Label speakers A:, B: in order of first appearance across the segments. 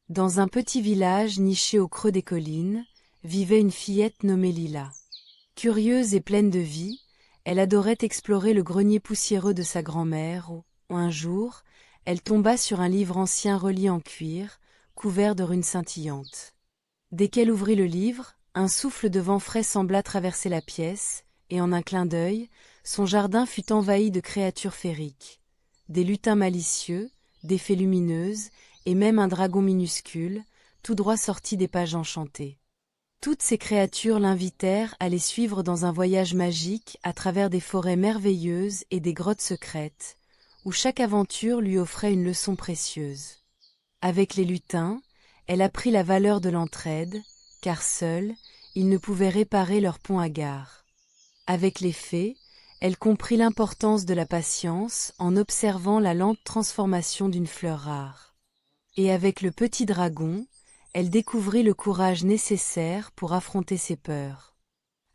A: Dans un petit village niché au creux des collines, vivait une fillette nommée Lila. Curieuse et pleine de vie, elle adorait explorer le grenier poussiéreux de sa grand-mère où, un jour, elle tomba sur un livre ancien relié en cuir, couvert de runes scintillantes. Dès qu'elle ouvrit le livre, un souffle de vent frais sembla traverser la pièce, et en un clin d'œil, son jardin fut envahi de créatures féeriques. Des lutins malicieux, des fées lumineuses, et même un dragon minuscule, tout droit sorti des pages enchantées. Toutes ces créatures l'invitèrent à les suivre dans un voyage magique à travers des forêts merveilleuses et des grottes secrètes, où chaque aventure lui offrait une leçon précieuse. Avec les lutins, elle apprit la valeur de l'entraide, car seuls, ils ne pouvaient réparer leur pont hagard. Avec les fées, elle comprit l'importance de la patience en observant la lente transformation d'une fleur rare. Et avec le petit dragon, elle découvrit le courage nécessaire pour affronter ses peurs.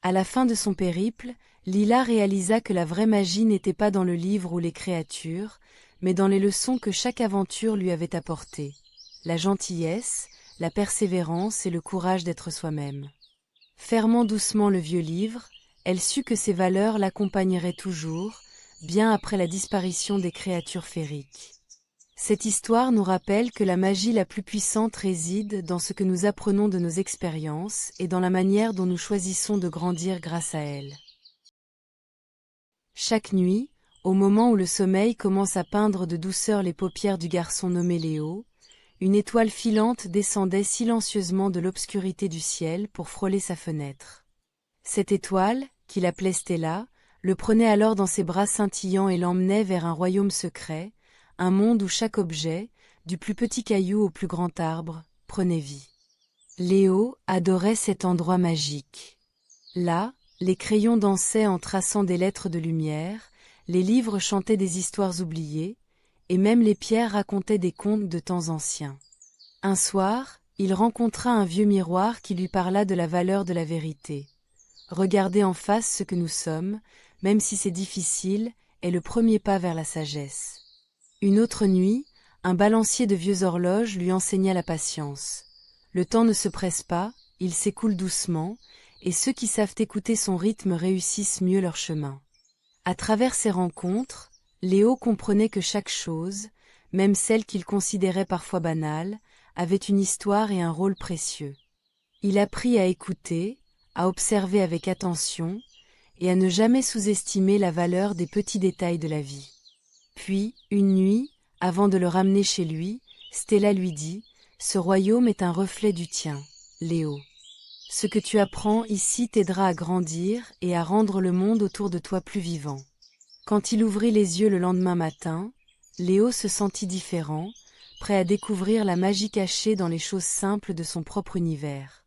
A: À la fin de son périple, Lila réalisa que la vraie magie n'était pas dans le livre ou les créatures, mais dans les leçons que chaque aventure lui avait apportées. La gentillesse, la persévérance et le courage d'être soi-même. Fermant doucement le vieux livre, elle sut que ces valeurs l'accompagneraient toujours, bien après la disparition des créatures féeriques. Cette histoire nous rappelle que la magie la plus puissante réside dans ce que nous apprenons de nos expériences et dans la manière dont nous choisissons de grandir grâce à elles. Chaque nuit, au moment où le sommeil commence à peindre de douceur les paupières du garçon nommé Léo, une étoile filante descendait silencieusement de l'obscurité du ciel pour frôler sa fenêtre. Cette étoile, qu'il appelait Stella, le prenait alors dans ses bras scintillants et l'emmenait vers un royaume secret, un monde où chaque objet, du plus petit caillou au plus grand arbre, prenait vie. Léo adorait cet endroit magique. Là, les crayons dansaient en traçant des lettres de lumière, les livres chantaient des histoires oubliées, et même les pierres racontaient des contes de temps anciens. Un soir, il rencontra un vieux miroir qui lui parla de la valeur de la vérité. Regarder en face ce que nous sommes, même si c'est difficile, est le premier pas vers la sagesse. Une autre nuit, un balancier de vieux horloges lui enseigna la patience. Le temps ne se presse pas, il s'écoule doucement, et ceux qui savent écouter son rythme réussissent mieux leur chemin. À travers ces rencontres, Léo comprenait que chaque chose, même celle qu'il considérait parfois banale, avait une histoire et un rôle précieux. Il apprit à écouter, à observer avec attention, et à ne jamais sous-estimer la valeur des petits détails de la vie. Puis, une nuit, avant de le ramener chez lui, Stella lui dit « Ce royaume est un reflet du tien, Léo. Ce que tu apprends ici t'aidera à grandir et à rendre le monde autour de toi plus vivant. » Quand il ouvrit les yeux le lendemain matin, Léo se sentit différent, prêt à découvrir la magie cachée dans les choses simples de son propre univers.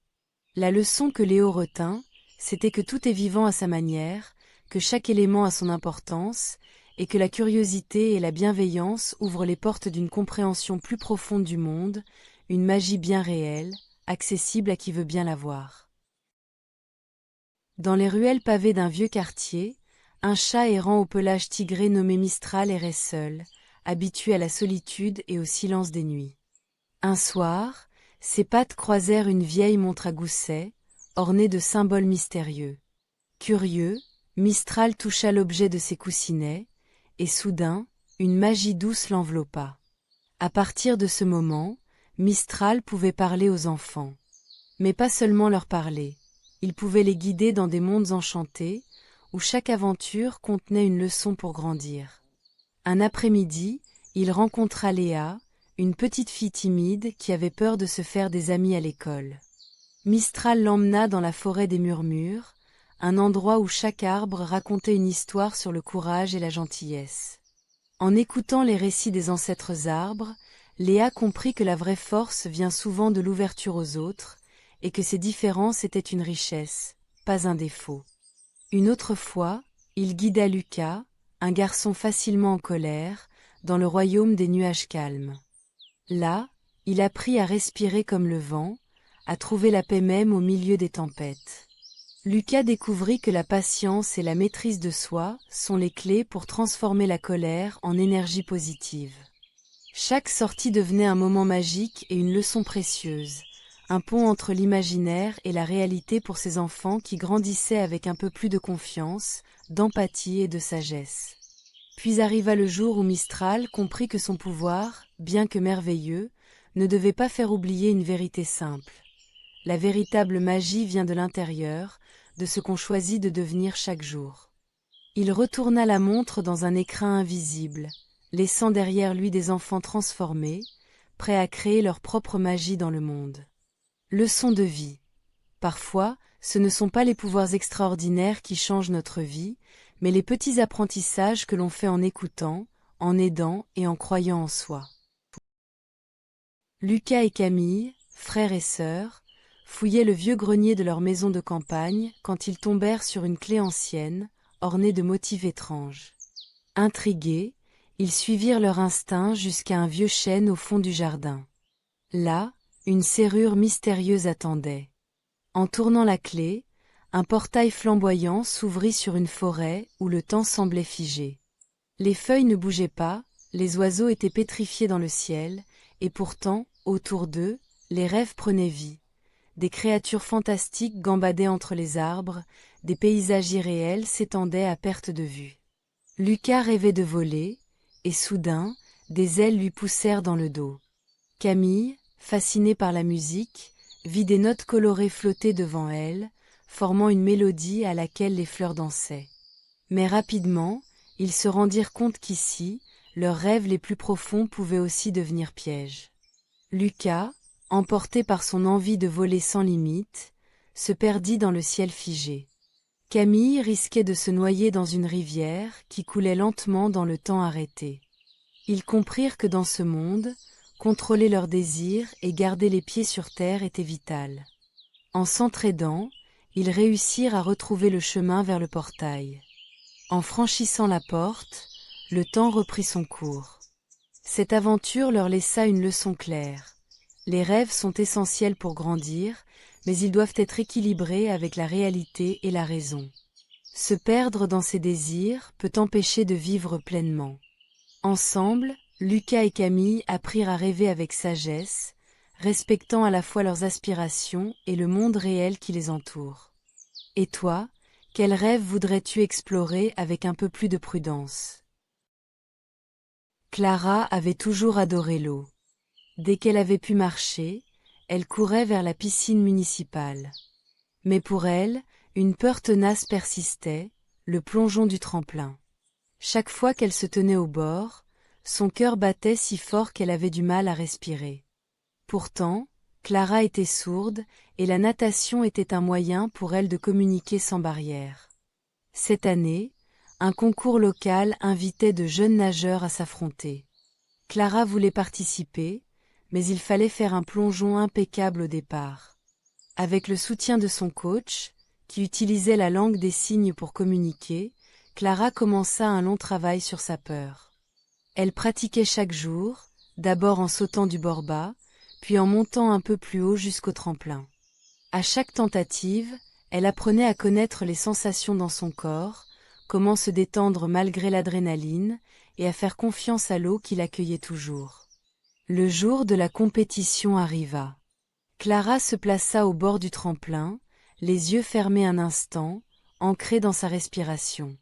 A: La leçon que Léo retint, c'était que tout est vivant à sa manière, que chaque élément a son importance, et que la curiosité et la bienveillance ouvrent les portes d'une compréhension plus profonde du monde, une magie bien réelle, accessible à qui veut bien la voir. Dans les ruelles pavées d'un vieux quartier, un chat errant au pelage tigré nommé Mistral errait seul, habitué à la solitude et au silence des nuits. Un soir, ses pattes croisèrent une vieille montre à gousset, ornée de symboles mystérieux. Curieux, Mistral toucha l'objet de ses coussinets, et soudain, une magie douce l'enveloppa. À partir de ce moment, Mistral pouvait parler aux enfants. Mais pas seulement leur parler, il pouvait les guider dans des mondes enchantés, où chaque aventure contenait une leçon pour grandir. Un après-midi, il rencontra Léa, une petite fille timide qui avait peur de se faire des amis à l'école. Mistral l'emmena dans la forêt des murmures, un endroit où chaque arbre racontait une histoire sur le courage et la gentillesse. En écoutant les récits des ancêtres arbres, Léa comprit que la vraie force vient souvent de l'ouverture aux autres, et que ces différences étaient une richesse, pas un défaut. Une autre fois, il guida Lucas, un garçon facilement en colère, dans le royaume des nuages calmes. Là, il apprit à respirer comme le vent, à trouver la paix même au milieu des tempêtes. Lucas découvrit que la patience et la maîtrise de soi sont les clés pour transformer la colère en énergie positive. Chaque sortie devenait un moment magique et une leçon précieuse, un pont entre l'imaginaire et la réalité pour ces enfants qui grandissaient avec un peu plus de confiance, d'empathie et de sagesse. Puis arriva le jour où Mistral comprit que son pouvoir, bien que merveilleux, ne devait pas faire oublier une vérité simple. La véritable magie vient de l'intérieur, de ce qu'on choisit de devenir chaque jour. Il retourna la montre dans un écrin invisible, laissant derrière lui des enfants transformés, prêts à créer leur propre magie dans le monde. Leçon de vie. Parfois, ce ne sont pas les pouvoirs extraordinaires qui changent notre vie, mais les petits apprentissages que l'on fait en écoutant, en aidant et en croyant en soi. Lucas et Camille, frères et sœurs, fouillaient le vieux grenier de leur maison de campagne quand ils tombèrent sur une clé ancienne, ornée de motifs étranges. Intrigués, ils suivirent leur instinct jusqu'à un vieux chêne au fond du jardin. Là, une serrure mystérieuse attendait. En tournant la clé, un portail flamboyant s'ouvrit sur une forêt où le temps semblait figé. Les feuilles ne bougeaient pas, les oiseaux étaient pétrifiés dans le ciel, et pourtant, autour d'eux, les rêves prenaient vie. Des créatures fantastiques gambadaient entre les arbres, des paysages irréels s'étendaient à perte de vue. Lucas rêvait de voler, et soudain, des ailes lui poussèrent dans le dos. Camille, fascinée par la musique, vit des notes colorées flotter devant elle, formant une mélodie à laquelle les fleurs dansaient. Mais rapidement, ils se rendirent compte qu'ici, leurs rêves les plus profonds pouvaient aussi devenir pièges. Lucas, emporté par son envie de voler sans limite, se perdit dans le ciel figé. Camille risquait de se noyer dans une rivière qui coulait lentement dans le temps arrêté. Ils comprirent que dans ce monde, contrôler leurs désirs et garder les pieds sur terre était vital. En s'entraidant, ils réussirent à retrouver le chemin vers le portail. En franchissant la porte, le temps reprit son cours. Cette aventure leur laissa une leçon claire. Les rêves sont essentiels pour grandir, mais ils doivent être équilibrés avec la réalité et la raison. Se perdre dans ses désirs peut empêcher de vivre pleinement. Ensemble, Lucas et Camille apprirent à rêver avec sagesse, respectant à la fois leurs aspirations et le monde réel qui les entoure. Et toi, quel rêve voudrais-tu explorer avec un peu plus de prudence? Clara avait toujours adoré l'eau. Dès qu'elle avait pu marcher, elle courait vers la piscine municipale. Mais pour elle, une peur tenace persistait, le plongeon du tremplin. Chaque fois qu'elle se tenait au bord, son cœur battait si fort qu'elle avait du mal à respirer. Pourtant, Clara était sourde, et la natation était un moyen pour elle de communiquer sans barrière. Cette année, un concours local invitait de jeunes nageurs à s'affronter. Clara voulait participer, mais il fallait faire un plongeon impeccable au départ. Avec le soutien de son coach, qui utilisait la langue des signes pour communiquer, Clara commença un long travail sur sa peur. Elle pratiquait chaque jour, d'abord en sautant du bord bas, puis en montant un peu plus haut jusqu'au tremplin. À chaque tentative, elle apprenait à connaître les sensations dans son corps, comment se détendre malgré l'adrénaline, et à faire confiance à l'eau qui l'accueillait toujours. Le jour de la compétition arriva. Clara se plaça au bord du tremplin, les yeux fermés un instant, ancrée dans sa respiration.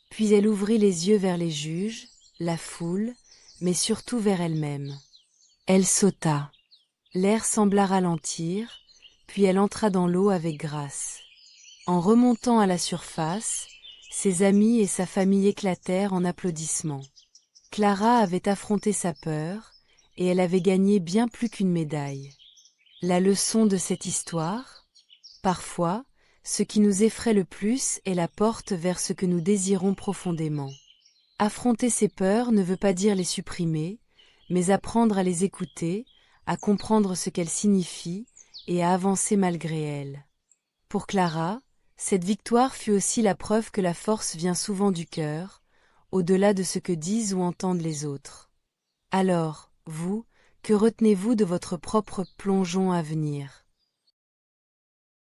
A: Puis elle ouvrit les yeux vers les juges, la foule, mais surtout vers elle-même. Elle sauta. L'air sembla ralentir, puis elle entra dans l'eau avec grâce. En remontant à la surface, ses amis et sa famille éclatèrent en applaudissements. Clara avait affronté sa peur, et elle avait gagné bien plus qu'une médaille. La leçon de cette histoire? Parfois, ce qui nous effraie le plus est la porte vers ce que nous désirons profondément. Affronter ses peurs ne veut pas dire les supprimer, mais apprendre à les écouter, à comprendre ce qu'elles signifient et à avancer malgré elles. Pour Clara, cette victoire fut aussi la preuve que la force vient souvent du cœur, au-delà de ce que disent ou entendent les autres. Alors, vous, que retenez-vous de votre propre plongeon à venir?